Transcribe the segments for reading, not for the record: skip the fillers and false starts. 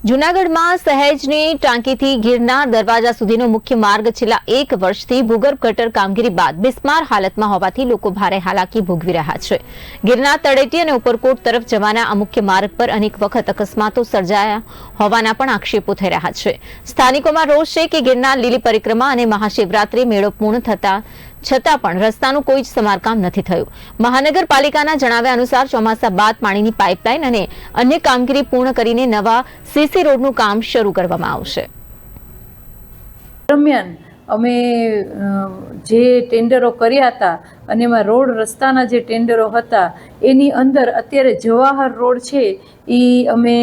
જૂનાગઢમાં સહેજની ટાંકીથી ગિરનાર દરવાજા સુધીનો મુખ્ય માર્ગ છેલ્લા 1 વર્ષથી ભૂગર્ભ ગટર કામગીરી બાદ બિસ્માર હાલતમાં હોવાથી લોકો ભારે હાલાકી ભોગવી રહ્યા છે। ગિરનાર તળેટી અને ઉપરકોટ તરફ જવાના આ મુખ્ય માર્ગ પર અનેક વખત અકસ્માતો સર્જાયા હોવાના પણ આક્ષેપો થઈ રહ્યા છે। સ્થાનિકોમાં રોષ છે કે ગિરનાર લીલી પરિક્રમા અને મહાશિવરાત્રી મેળો પૂર્ણ થતા છતાં પણ રસ્તાનું કોઈ જ સમારકામ નથી થયું। મહાનગરપાલિકાના જણાવ્યા અનુસાર ચોમાસા બાદ પાણીની પાઇપલાઇન અને અન્ય કામગીરી પૂર્ણ કરીને નવા સીસી રોડનું કામ શરૂ કરવામાં આવશે। દરમિયાન અમે જે ટેન્ડરો કર્યા હતા અને એમાં રોડ રસ્તાના જે ટેન્ડરો હતા એની અંદર અત્યારે જવાહર રોડ છે એ અમે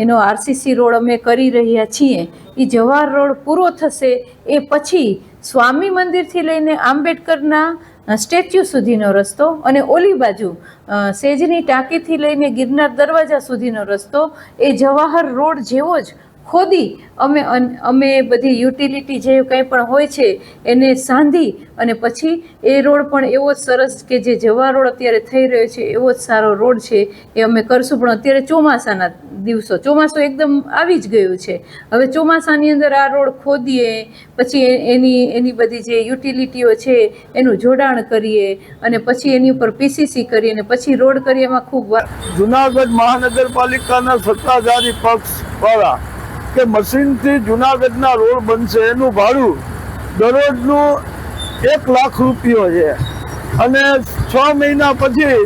એનો આરસીસી રોડ અમે કરી રહ્યા છીએ। એ જવાહર રોડ પૂરો થશે એ પછી સ્વામી મંદિરથી લઈને આંબેડકરના સ્ટેચ્યુ સુધીનો રસ્તો અને ઓલી બાજુ સેજની ટાંકીથી લઈને ગિરનાર દરવાજા સુધીનો રસ્તો એ જવાહર રોડ જેવો જ ખોદી અમે બધી યુટિલિટી જે કંઈ પણ હોય છે એને સાંધી અને પછી એ રોડ પણ એવો જ સરસ કે જે જવાહર રોડ અત્યારે થઈ રહ્યો છે એવો જ સારો રોડ છે એ અમે કરશું। પણ અત્યારે ચોમાસાના દિવસો ચોમાસું એકદમ આવી જ ગયું છે। હવે ચોમાસાની અંદર આ રોડ ખોદીએ પછી એની બધી જે યુટિલિટીઓ છે એનું જોડાણ કરીએ અને પછી એની ઉપર પીસીસી કરીએ અને પછી રોડ કરીએ એમાં ખૂબ જૂનાગઢ મહાનગરપાલિકાના સત્તાધારી પક્ષ દ્વારા કે મશીનથી જૂનાગઢના રોડ બનશે એનું ભાડું દરરોજનું 1 લાખ રૂપિયો છે અને 6 મહિના પછી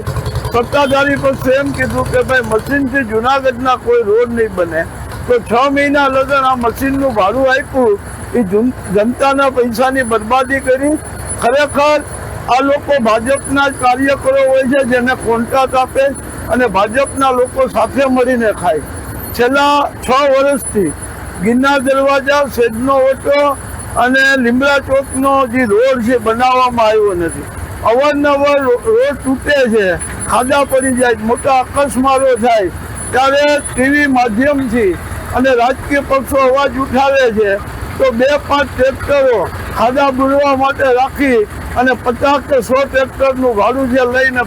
સત્તાધારી પક્ષે એમ કીધું કે ભાઈ મશીનથી જૂનાગઢના કોઈ રોડ નહીં બને। તો 6 મહિના લગન આ મશીનનું ભાડું આપ્યું એ જનતાના પૈસાની બરબાદી કરી। ખરેખર આ લોકો ભાજપના જ કાર્યકરો હોય છે જેને કોન્ટ્રાક્ટ આપે અને ભાજપના લોકો સાથે મળીને ખાય। છેલ્લા 6 વર્ષથી ગિરનાર દરવાજા સેજનો ઓટો અને લીમડા ચોકનો જે રોડ છે બનાવવામાં આવ્યો નથી। અવારનવાર રોડ તૂટે છે, ખાડા પડી જાય, મોટા અકસ્માતો થાય ત્યારે ટીવી માધ્યમથી અને રાજકીય પક્ષો અવાજ ઉઠાવે છે તો 2-5 ટ્રેક્ટરો ખાડા બુરવા માટે રાખી અને 50 કે 100 ટ્રેક્ટરનું ભાડું જે લઈને